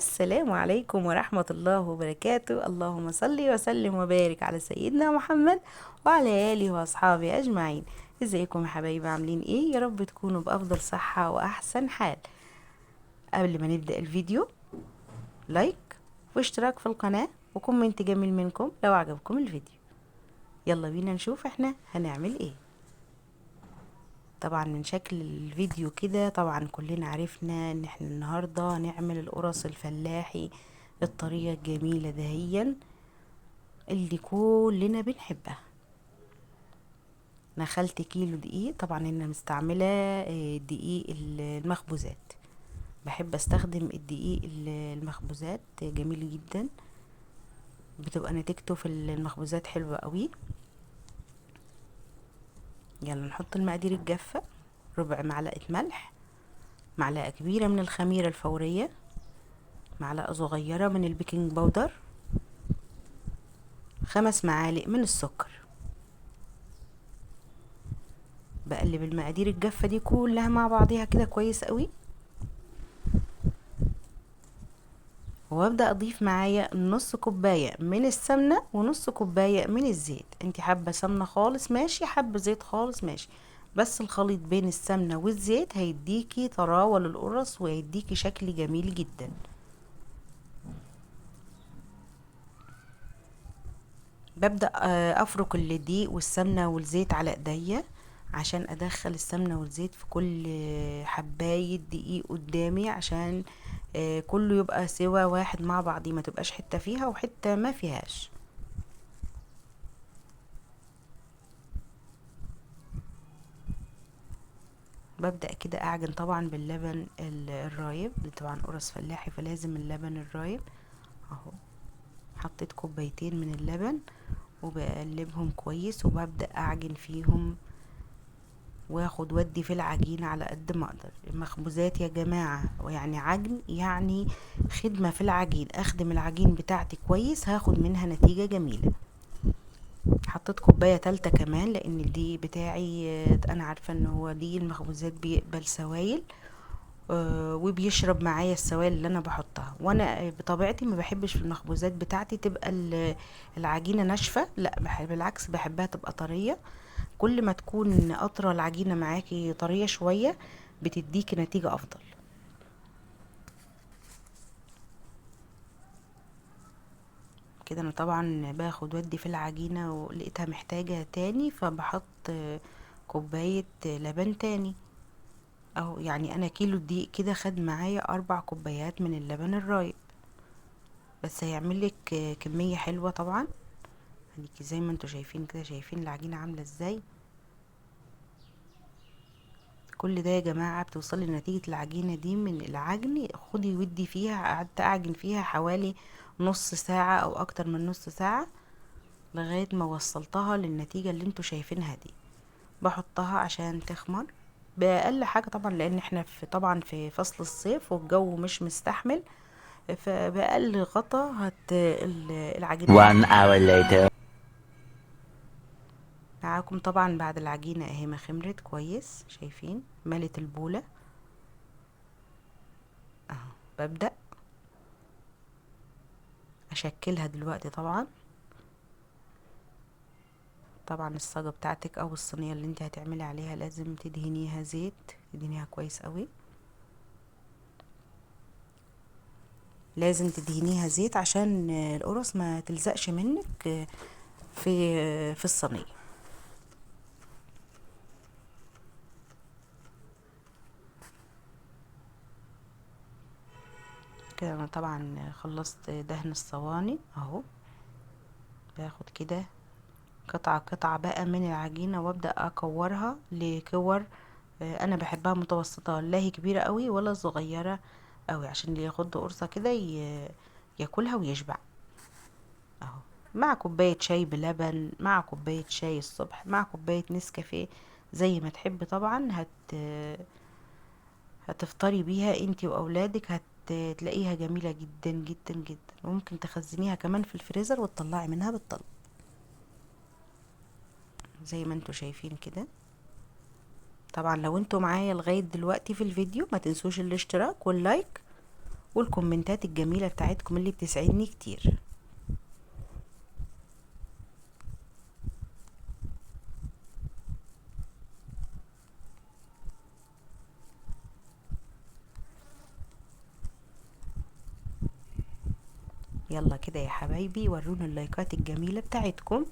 السلام عليكم ورحمة الله وبركاته. اللهم صل وسلم وبارك على سيدنا محمد وعلى آله وأصحابه أجمعين. ازيكم يا حبايبي، عاملين ايه؟ يا رب تكونوا بأفضل صحة وأحسن حال. قبل ما نبدأ الفيديو، لايك واشتراك في القناة وكومنت جميل منكم لو عجبكم الفيديو. يلا بينا نشوف احنا هنعمل ايه. طبعا من شكل الفيديو كده طبعا كلنا عرفنا ان احنا النهاردة هنعمل القرص الفلاحي الطريقة الجميلة دهيا اللي كلنا بنحبها. نخلت كيلو دقيق، طبعا انا مستعملة دقيق المخبوزات. بحب استخدم الدقيق المخبوزات، جميل جدا، بتبقى نتيجته في المخبوزات حلوة قوي. يلا نحط المقادير الجافة: ربع معلقة ملح، معلقة كبيرة من الخميرة الفورية، معلقة صغيرة من البيكنج باودر، 5 معالق من السكر. بقلب المقادير الجافة دي كلها مع بعضيها كده كويس قوي، وابدأ اضيف معايا نص كوباية من السمنة ونص كوباية من الزيت. انت حابة سمنة خالص ماشي، حابة زيت خالص ماشي، بس الخليط بين السمنة والزيت هيديكي طراوة للقرص وهيديكي شكل جميل جدا. ببدأ افرك الدقيق والسمنة والزيت على ايديا عشان ادخل السمنة والزيت في كل حباية دقيق قدامي، عشان كله يبقى سوا واحد مع بعضي، ما تبقاش حتة فيها وحتة ما فيهاش. ببدأ كده اعجن طبعا باللبن الرايب، دي طبعا قرص فلاحي فلازم اللبن الرايب. اهو حطيت كوبايتين من اللبن وبقلبهم كويس وببدأ اعجن فيهم واخد ودي في العجينة على قد ما اقدر. المخبوزات يا جماعة ويعني عجن يعني خدمة في العجين، اخدم العجين بتاعتي كويس هاخد منها نتيجة جميلة. حطيت كوباية تالتة كمان لان الدقيق بتاعي انا عارفة ان هو دقيق المخبوزات بيقبل سوائل وبيشرب معايا السوائل اللي انا بحطها، وانا بطبيعتي ما بحبش في المخبوزات بتاعتي تبقى العجينة ناشفة، لا بحب بالعكس بحبها تبقى طرية. كل ما تكون قطرة العجينة معاكي طرية شوية بتديكي نتيجة افضل. كده انا طبعا باخد ودي في العجينة ولقيتها محتاجة تاني فبحط كوباية لبن تاني. اهو يعني انا كيلو دقيق كده خد معايا 4 كوبايات من اللبن الرايب، بس هيعملك كمية حلوة طبعا. هديكي زي ما انتوا شايفين كده، شايفين العجينة عاملة ازاي. كل ده يا جماعة بتوصلي لنتيجة العجينة دي من العجن، خدي ودي فيها، قعدت اعجن فيها حوالي نص ساعة او اكتر من نص ساعة لغاية ما وصلتها للنتيجة اللي انتوا شايفينها دي. بحطها عشان تخمر بأقل حاجة طبعا، لان احنا طبعا في فصل الصيف والجو مش مستحمل، فبأقل غطا العجينة. One hour later. معاكم طبعا بعد العجينة اهي ما خمرت كويس، شايفين ملت البولة اهو. ببدأ اشكلها دلوقتي. طبعا الصاجة بتاعتك او الصينية اللي انت هتعملي عليها لازم تدهنيها زيت، تدهنيها كويس قوي، لازم تدهنيها زيت عشان القرص ما تلزقش منك في الصينية. كده انا طبعا خلصت دهن الصواني اهو. باخد كده قطعة قطعة بقى من العجينة وابدأ اكورها لكور انا بحبها متوسطة، لا هي كبيرة قوي ولا صغيرة قوي، عشان اللي ياخد قرصة كده ياكلها ويشبع اهو. مع كوباية شاي بلبن، مع كوباية شاي الصبح، مع كوباية نسكافيه، زي ما تحب طبعا. هتفطري بيها انتي واولادك، هتلاقيها جميلة جدا جدا جدا، وممكن تخزنيها كمان في الفريزر وتطلعي منها بالطلب زي ما انتوا شايفين كده. طبعا لو انتوا معايا لغاية دلوقتي في الفيديو ما تنسوش الاشتراك واللايك والكومنتات الجميلة بتاعتكم اللي بتسعدني كتير. يلا كده يا حبايبي ورونا اللايكات الجميلة بتاعتكم.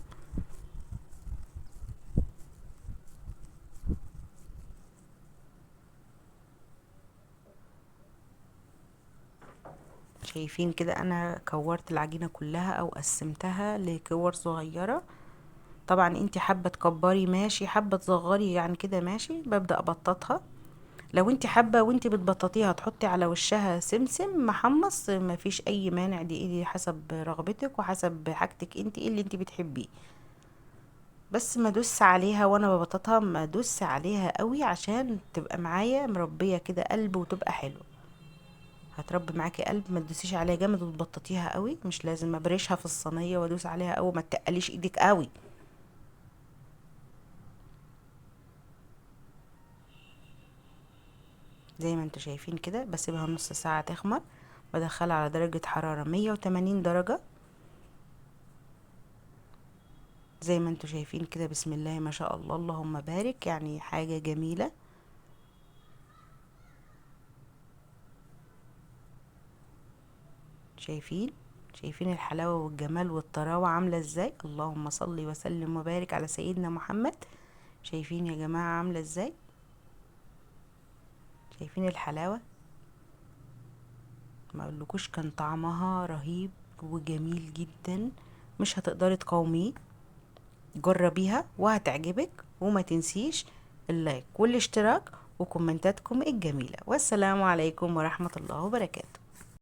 شايفين كده انا كورت العجينة كلها او قسمتها لكور صغيرة. طبعا انت حابة تكبري ماشي، حابة تصغري يعني كده ماشي. ببدأ ابططها. لو انت حابة وانت بتبططيها تحطي على وشها سمسم محمص مفيش اي مانع، دي حسب رغبتك وحسب حاجتك انت ايه اللي انت بتحبيه. بس ما دوس عليها وانا ببططها، ما دوس عليها قوي عشان تبقى معايا مربية كده قلب وتبقى حلوة. هتربي معاكي قلب، ما تدوسيش عليها جامد وتبططيها قوي. مش لازم ابرشها في الصينية وادوس عليها قوي، ما تقليش ايدك قوي. زي ما انتوا شايفين كده بسيبها نص ساعة تخمر. بدخلها على درجة حرارة 180 درجة. زي ما انتوا شايفين كده بسم الله ما شاء الله اللهم بارك، يعني حاجة جميلة. شايفين شايفين الحلاوة والجمال والطراوة عاملة ازاي. اللهم صل وسلم وبارك على سيدنا محمد. شايفين يا جماعة عاملة ازاي؟ شايفين الحلاوة؟ ما اقولكوش كان طعمها رهيب وجميل جدا. مش هتقدري تقاوميه. جربيها وهتعجبك. وما تنسيش اللايك والاشتراك وكومنتاتكم الجميلة. والسلام عليكم ورحمة الله وبركاته.